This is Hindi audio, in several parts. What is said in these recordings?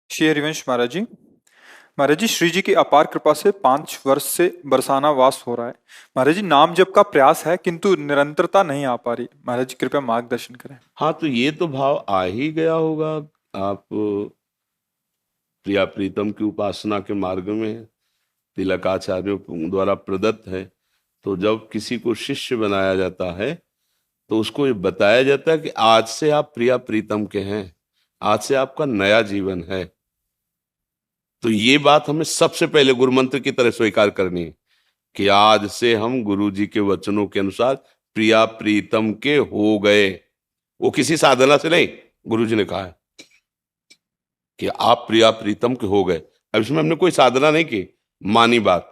श्री हरिवंश महाराज जी। महाराज जी, श्री जी की अपार कृपा से 5 वर्ष से बरसाना वास हो रहा है। महाराज जी, नाम जप का प्रयास है किंतु निरंतरता नहीं आ पा रही। महाराज जी, कृपया मार्गदर्शन करें। हाँ, तो ये तो भाव आ ही गया होगा। आप प्रिया प्रीतम की उपासना के मार्ग में हैं, तिलकाचार्यों द्वारा प्रदत्त है। तो जब किसी को शिष्य बनाया जाता है तो उसको ये बताया जाता है कि आज से आप प्रिया प्रीतम के हैं, आज से आपका नया जीवन है। तो ये बात हमें सबसे पहले गुरु मंत्र की तरह स्वीकार करनी है कि आज से हम गुरु जी के वचनों के अनुसार प्रिया प्रीतम के हो गए। वो किसी साधना से नहीं, गुरु जी ने कहा है कि आप प्रिया प्रीतम के हो गए। अब इसमें हमने कोई साधना नहीं की, मानी बात।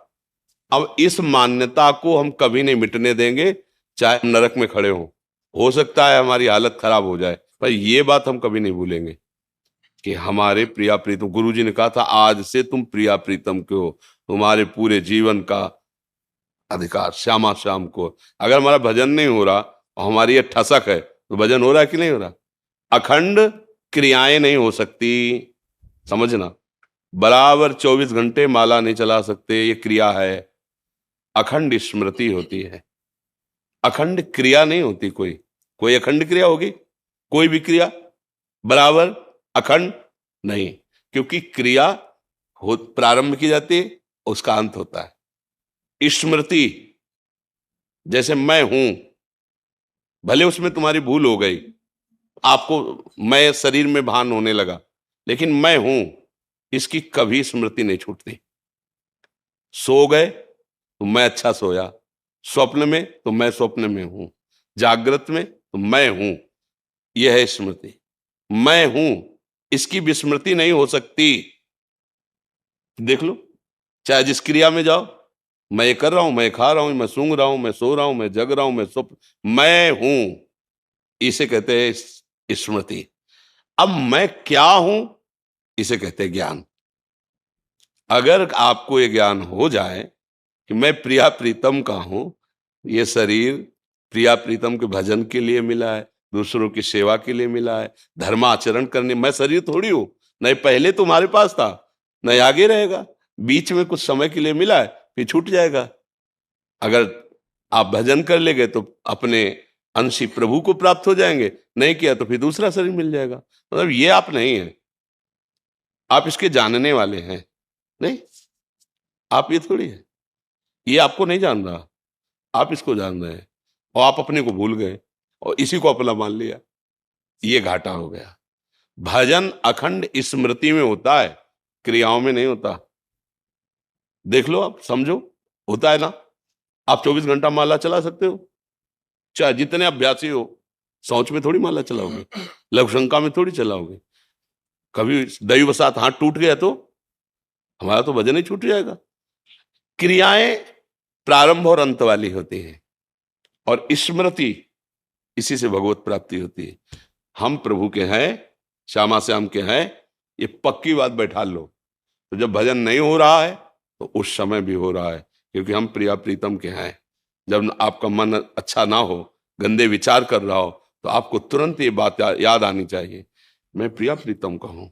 अब इस मान्यता को हम कभी नहीं मिटने देंगे, चाहे हम नरक में खड़े हों। हो सकता है हमारी हालत खराब हो जाए, पर ये बात हम कभी नहीं भूलेंगे कि हमारे प्रिया प्रीतम, गुरु जी ने कहा था आज से तुम प्रिया प्रीतम के हो, तुम्हारे पूरे जीवन का अधिकार श्यामा श्याम को। अगर हमारा भजन नहीं हो रहा और हमारी ये ठसक है तो भजन हो रहा है कि नहीं हो रहा? अखंड क्रियाएं नहीं हो सकती, समझना। बराबर 24 घंटे माला नहीं चला सकते, ये क्रिया है। अखंड स्मृति होती है, अखंड क्रिया नहीं होती। कोई कोई अखंड क्रिया होगी? कोई भी क्रिया बराबर अखंड नहीं, क्योंकि क्रिया हो प्रारंभ की जाती है, उसका अंत होता है। स्मृति, जैसे मैं हूं, भले उसमें तुम्हारी भूल हो गई, आपको मैं शरीर में भान होने लगा, लेकिन मैं हूं, इसकी कभी स्मृति नहीं छूटती। सो गए तो मैं अच्छा सोया, स्वप्न में तो मैं स्वप्न में हूं, जागृत में तो मैं हूं। यह है स्मृति। मैं हूं, इसकी विस्मृति नहीं हो सकती। देख लो, चाहे जिस क्रिया में जाओ, मैं ये कर रहा हूं, मैं खा रहा हूं, मैं सूंघ रहा हूं, मैं सो रहा हूं, मैं जग रहा हूं, मैं स्वप्न, मैं हूं, इसे कहते हैं स्मृति। अब मैं क्या हूं, इसे कहते हैं ज्ञान। अगर आपको ये ज्ञान हो जाए कि मैं प्रिया प्रीतम का हूं, ये शरीर प्रिया प्रीतम के भजन के लिए मिला है, दूसरों की सेवा के लिए मिला है, धर्माचरण करने, मैं शरीर थोड़ी हूं, नहीं पहले तुम्हारे पास था, नहीं आगे रहेगा। बीच में कुछ समय के लिए मिला है, फिर छूट जाएगा। अगर आप भजन कर लेंगे तो अपने अंशी प्रभु को प्राप्त हो जाएंगे, नहीं किया तो फिर दूसरा शरीर मिल जाएगा। मतलब ये आप नहीं है, आप इसके जानने वाले हैं। नहीं, आप ये थोड़ी है, ये आपको नहीं जान रहा, आप इसको जान रहे हैं, और आप अपने को भूल गए और इसी को अपना मान लिया। ये घाटा हो गया। भजन अखंड स्मृति में होता है, क्रियाओं में नहीं होता। देख लो, आप समझो, होता है ना। आप 24 घंटा माला चला सकते हो, चाहे जितने अभ्यासी हो। शौच में थोड़ी माला चलाओगे, लघुशंका में थोड़ी चलाओगे। कभी दैववशात हाथ टूट गया तो हमारा तो भजन ही छूट जाएगा। क्रियाएं प्रारंभ और अंत वाली होती है, और स्मृति, इसी से भगवत प्राप्ति होती है। हम प्रभु के हैं, श्यामा श्याम के हैं, ये पक्की बात बैठा लो। तो जब भजन नहीं हो रहा है तो उस समय भी हो रहा है, क्योंकि हम प्रिया प्रीतम के हैं। जब आपका मन अच्छा ना हो, गंदे विचार कर रहा हो, तो आपको तुरंत ये बात याद आनी चाहिए, मैं प्रिया प्रीतम का हूं।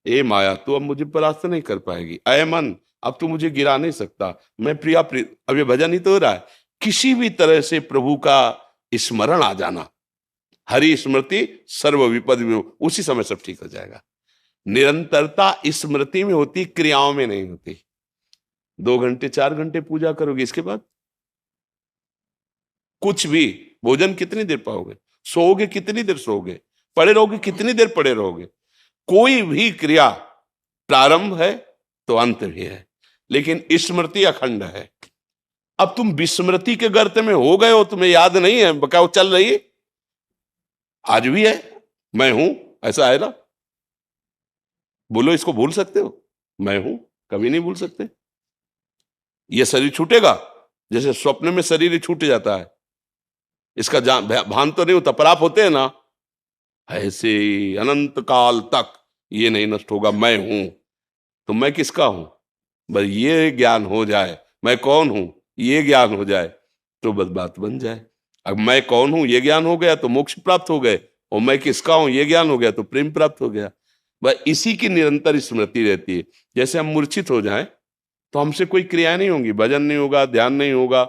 ए माया, तू अब मुझे परास्त नहीं कर पाएगी। अय मन, अब तू मुझे गिरा नहीं सकता। मैं प्रिया अब ये भजन ही तो हो रहा है। किसी भी तरह से प्रभु का स्मरण आ जाना, हरि स्मृति सर्व विपद में, उसी समय सब ठीक हो जाएगा। निरंतरता स्मृति में होती, क्रियाओं में नहीं होती। 2 घंटे 4 घंटे पूजा करोगे, इसके बाद कुछ भी, भोजन कितनी देर पाओगे, सोओगे कितनी देर सोओगे, पड़े रहोगे कितनी देर पड़े रहोगे। कोई भी क्रिया प्रारंभ है तो अंत भी है, लेकिन स्मृति अखंड है। अब तुम विस्मृति के गर्त में हो गए हो, तुम्हें याद नहीं है, क्या वो चल रही है? आज भी है, मैं हूं, ऐसा है ना। बोलो, इसको भूल सकते हो? मैं हूं, कभी नहीं भूल सकते। ये शरीर छूटेगा, जैसे स्वप्न में शरीर छूट जाता है, इसका भान तो नहीं होता, पर आप होते हैं ना, ऐसे अनंत काल तक ये नहीं नष्ट होगा। मैं हूं, तो मैं किसका हूं? बस ये ज्ञान हो जाए, मैं कौन हूं ये ज्ञान हो जाए, तो बस बात बन जाए। अब मैं कौन हूं ये ज्ञान हो गया तो मोक्ष प्राप्त हो गए, और मैं किसका हूं ये ज्ञान हो गया तो प्रेम प्राप्त हो गया। वह इसी की निरंतर स्मृति रहती है। जैसे हम मूर्छित हो जाएं तो हमसे कोई क्रिया नहीं होगी, भजन नहीं होगा, ध्यान नहीं होगा,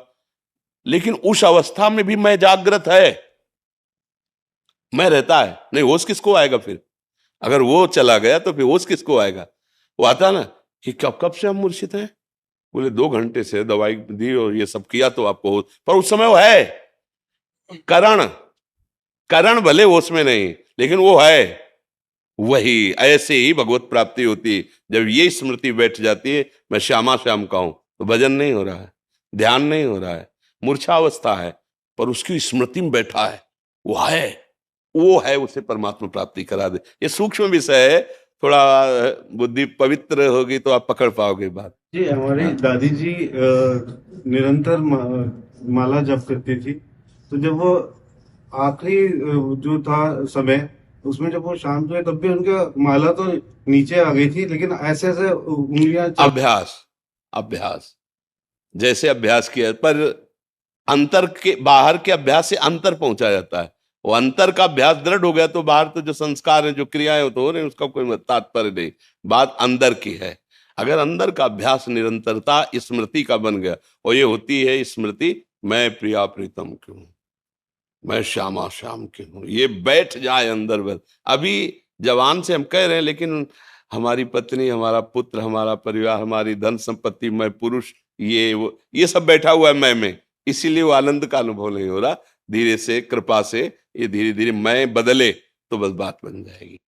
लेकिन उस अवस्था में भी मैं जागृत है, मैं रहता है। नहीं, होश किसको आएगा फिर? अगर वो चला गया तो फिर होश किसको आएगा? वो आता ना कि कब कब से हम मूर्छित हैं, बोले 2 घंटे से दवाई दी और ये सब किया तो आपको होश, पर उस समय वो है करण, करण भले होश में नहीं लेकिन वो है। वही ऐसे ही भगवत प्राप्ति होती है। जब ये स्मृति बैठ जाती है, मैं श्यामा श्याम का हूं, तो भजन नहीं हो रहा है, ध्यान नहीं हो रहा है, मूर्छावस्था है, पर उसकी स्मृति में बैठा है, वो है उसे परमात्मा प्राप्ति करा दे। ये सूक्ष्म विषय है, थोड़ा बुद्धि पवित्र होगी तो आप पकड़ पाओगे बात। जी, हमारी हाँ। दादी जी निरंतर माला जप करती थी। तो जब वो आखिरी जो था समय, उसमें जब वो शांत हुए तब भी उनका माला तो नीचे आ गई थी, लेकिन ऐसे ऐसे उंगलियां अभ्यास, अभ्यास, जैसे अभ्यास किया, पर अंतर के बाहर के अभ्यास से अंतर पहुंचा जाता है। वो अंतर का अभ्यास दृढ़ हो गया तो बाहर तो जो संस्कार है, जो क्रियाएं हो तो हो रहे हैं, उसका कोई तात्पर्य नहीं, बात अंदर की है। अगर अंदर का अभ्यास निरंतरता स्मृति का बन गया, और ये होती है स्मृति, मैं प्रिया प्रीतम क्यों, मैं श्यामा श्याम क्यों हूं, ये बैठ जाए अंदर बस। अभी जवान से हम कह रहे हैं, लेकिन हमारी पत्नी, हमारा पुत्र, हमारा परिवार, हमारी धन संपत्ति, मैं पुरुष, ये सब बैठा हुआ है मैं में, इसीलिए वो आनंद का अनुभव नहीं हो रहा। धीरे से, कृपा से ये धीरे धीरे मैं बदले तो बस बात बन जाएगी।